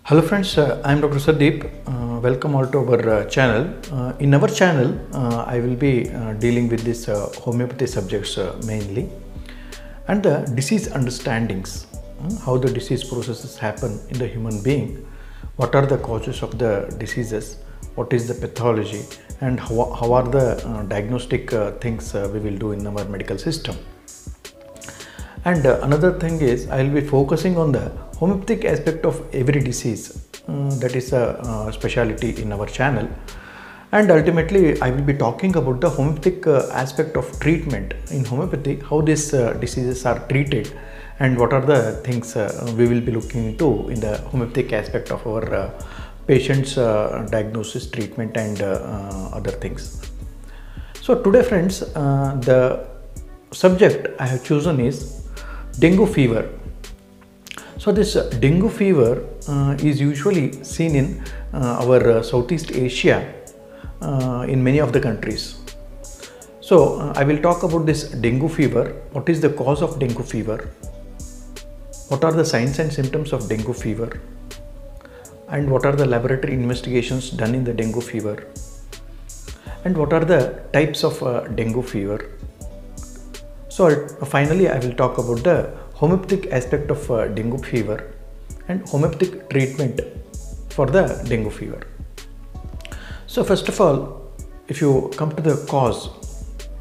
Hello friends, I am Dr. Sandeep. Welcome all to our channel. In our channel, I will be dealing with this homeopathy subjects mainly, and the disease understandings, how the disease processes happen in the human being, what are the causes of the diseases, what is the pathology, and how are the diagnostic things we will do in our medical system. And another thing is, I will be focusing on the homeopathic aspect of every disease. That is a specialty in our channel. And ultimately, I will be talking about the homeopathic aspect of treatment in homeopathy, how these diseases are treated, and what are the things we will be looking into in the homeopathic aspect of our patients' diagnosis, treatment, and other things. So today, friends, the subject I have chosen is dengue fever. So this dengue fever is usually seen in our Southeast Asia in many of the countries. So I will talk about this dengue fever. What is the cause of dengue fever? What are the signs and symptoms of dengue fever? And what are the laboratory investigations done in the dengue fever? And what are the types of dengue fever? So finally, I will talk about the homeopathic aspect of dengue fever and homeopathic treatment for the dengue fever. So first of all, if you come to the cause,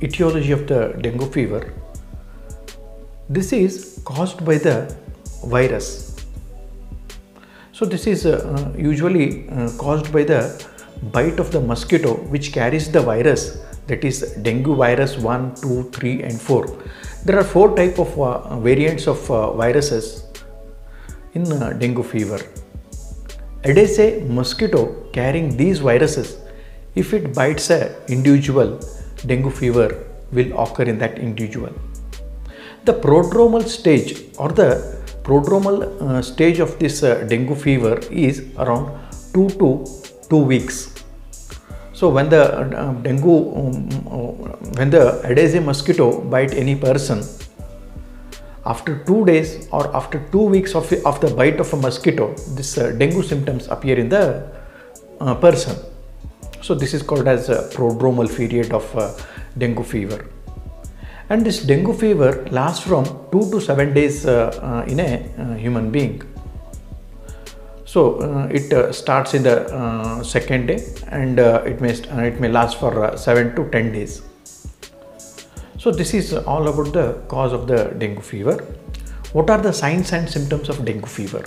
etiology of the dengue fever, this is caused by the virus. So this is usually caused by the bite of the mosquito which carries the virus, that is dengue virus 1, 2, 3 and 4. There are 4 types of variants of viruses in dengue fever. Aedes mosquito carrying these viruses, if it bites an individual, dengue fever will occur in that individual. The prodromal stage or the prodromal stage of this dengue fever is around 2 to 2 weeks. So when the when the Aedes mosquito bite any person, after 2 days or after 2 weeks of the bite of a mosquito, this dengue symptoms appear in the person. So this is called as a prodromal period of dengue fever. And this dengue fever lasts from 2 to 7 days in a human being. So it starts in the second day, and it may last for 7 to 10 days. So this is all about the cause of the dengue fever. What are the signs and symptoms of dengue fever?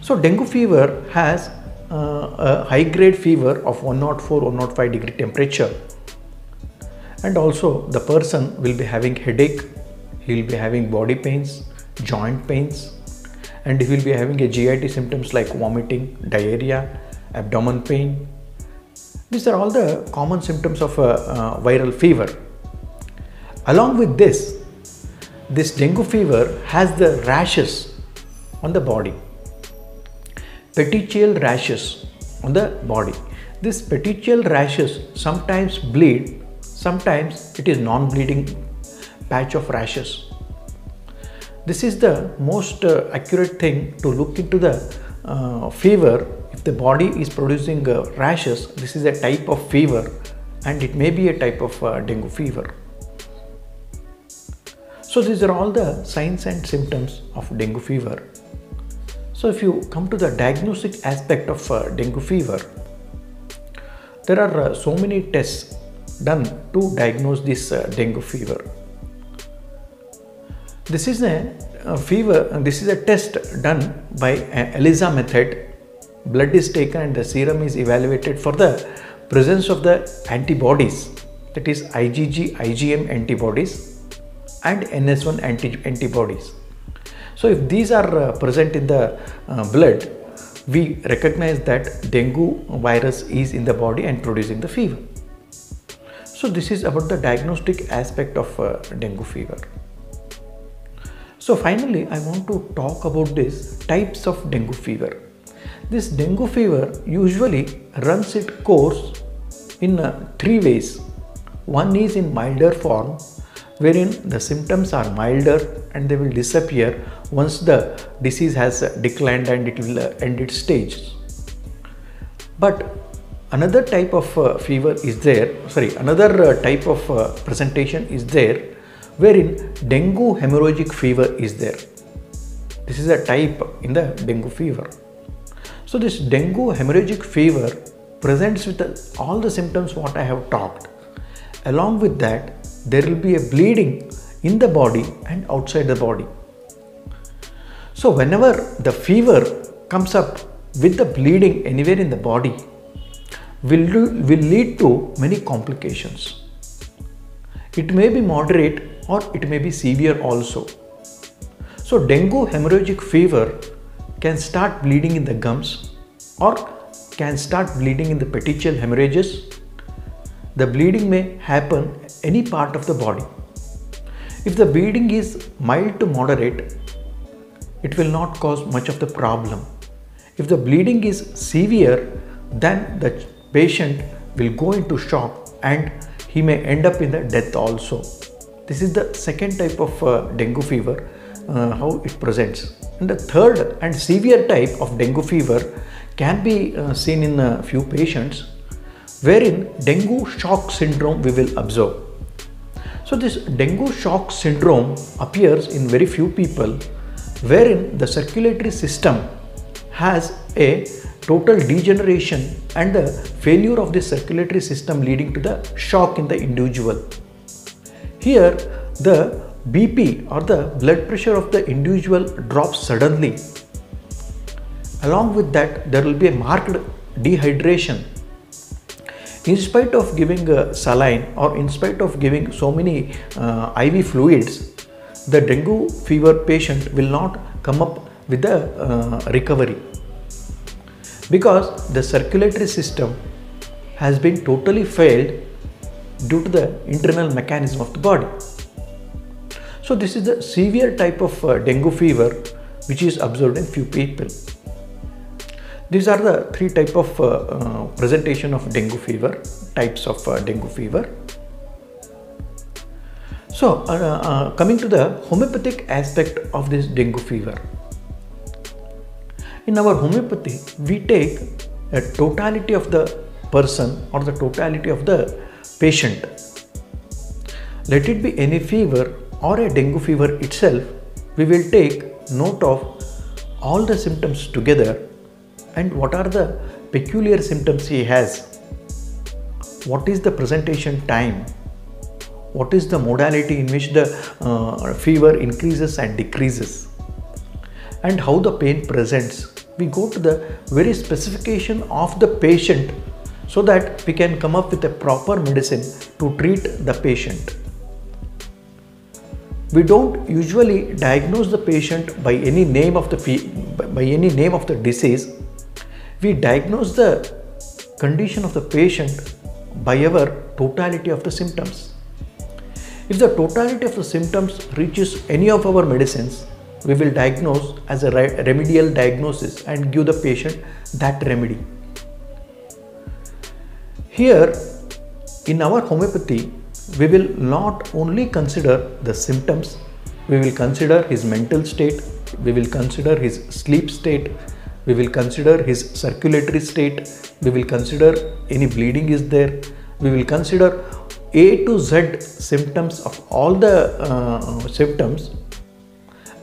So dengue fever has a high grade fever of 104-105 degree temperature, and also the person will be having headache, he will be having body pains, joint pains, and he will be having a GIT symptoms like vomiting, diarrhea, abdomen pain. These are all the common symptoms of a viral fever. Along with this dengue fever has the rashes on the body, petechial rashes on the body. These petechial rashes sometimes bleed, sometimes it is non-bleeding patch of rashes. This is the most accurate thing to look into the fever. If the body is producing rashes, this is a type of fever, and it may be a type of dengue fever. So these are all the signs and symptoms of dengue fever. So if you come to the diagnostic aspect of dengue fever, there are so many tests done to diagnose this dengue fever. This is a fever. This is a test done by ELISA method. Blood is taken and the serum is evaluated for the presence of the antibodies, that is IgG, IgM antibodies and NS1 antibodies. So if these are present in the blood, we recognize that dengue virus is in the body and producing the fever. So this is about the diagnostic aspect of dengue fever. So finally, I want to talk about these types of dengue fever. This dengue fever usually runs its course in 3 ways. One is in milder form, wherein the symptoms are milder and they will disappear once the disease has declined and it will end its stage. But another type of fever is there, another type of presentation is there, wherein dengue hemorrhagic fever is there. This is a type in the dengue fever. So this dengue hemorrhagic fever presents with all the symptoms what I have talked. Along with that, there will be a bleeding in the body and outside the body. So whenever the fever comes up with the bleeding anywhere in the body, will lead to many complications. It may be moderate or it may be severe also. So dengue hemorrhagic fever can start bleeding in the gums or can start bleeding in the petechial hemorrhages. The bleeding may happen any part of the body. If the bleeding is mild to moderate, it will not cause much of the problem. If the bleeding is severe, then the patient will go into shock and he may end up in the death also. This is the second type of dengue fever, how it presents. And the third and severe type of dengue fever can be seen in a few patients, wherein dengue shock syndrome we will observe. So this dengue shock syndrome appears in very few people, wherein the circulatory system has a total degeneration and the failure of the circulatory system leading to the shock in the individual. Here the BP or the blood pressure of the individual drops suddenly. Along with that, there will be a marked dehydration. In spite of giving saline or in spite of giving so many IV fluids, the dengue fever patient will not come up with the recovery, because the circulatory system has been totally failed due to the internal mechanism of the body. So this is the severe type of dengue fever which is observed in few people. These are the three types of presentation of dengue fever, types of dengue fever. So coming to the homeopathic aspect of this dengue fever. In our homeopathy, we take a totality of the person or the totality of the patient. Let it be any fever or a dengue fever itself, we will take note of all the symptoms together and what are the peculiar symptoms he has, what is the presentation time, what is the modality in which the fever increases and decreases, and how the pain presents. We go to the very specification of the patient so that we can come up with a proper medicine to treat the patient. We don't usually diagnose the patient by any name of the disease. We diagnose the condition of the patient by our totality of the symptoms. If the totality of the symptoms reaches any of our medicines, we will diagnose as a remedial diagnosis and give the patient that remedy. Here in our homeopathy, we will not only consider the symptoms, we will consider his mental state, we will consider his sleep state, we will consider his circulatory state, we will consider any bleeding is there, we will consider A to Z symptoms of all the symptoms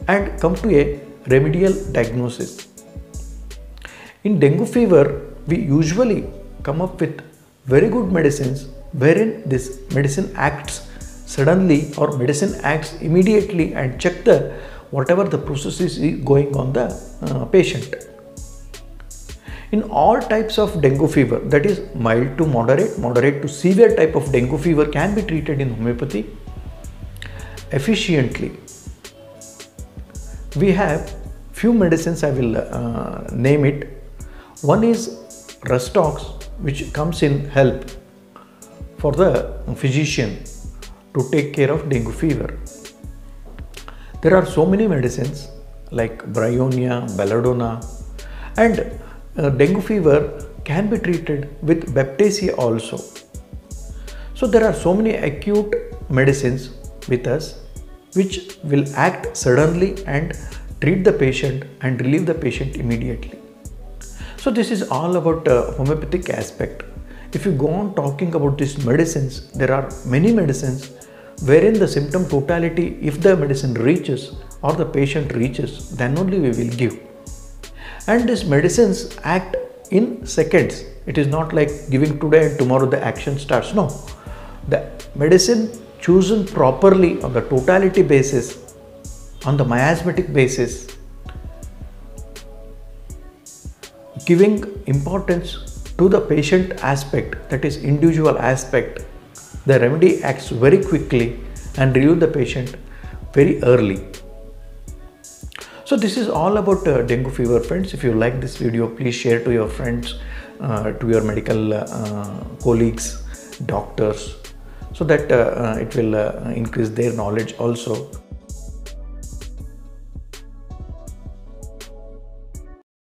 and come to a remedial diagnosis. In dengue fever, we usually come up with very good medicines wherein this medicine acts suddenly or medicine acts immediately and check the whatever the process is going on the patient. In all types of dengue fever, that is mild to moderate, moderate to severe type of dengue fever can be treated in homeopathy efficiently. We have few medicines, I will name it. One is Rustox, which comes in help for the physician to take care of dengue fever. There are so many medicines like Bryonia, Belladonna, and dengue fever can be treated with Beptacia also. So there are so many acute medicines with us, which will act suddenly and treat the patient and relieve the patient immediately. So this is all about homeopathic aspect. If you go on talking about these medicines, there are many medicines wherein the symptom totality, if the medicine reaches or the patient reaches, then only we will give. And these medicines act in seconds. It is not like giving today and tomorrow the action starts. No, the medicine chosen properly on the totality basis, on the miasmatic basis, giving importance to the patient aspect, that is individual aspect, the remedy acts very quickly and relieve the patient very early. So this is all about dengue fever, friends. If you like this video, please share to your friends, to your medical colleagues, doctors, so that it will increase their knowledge also.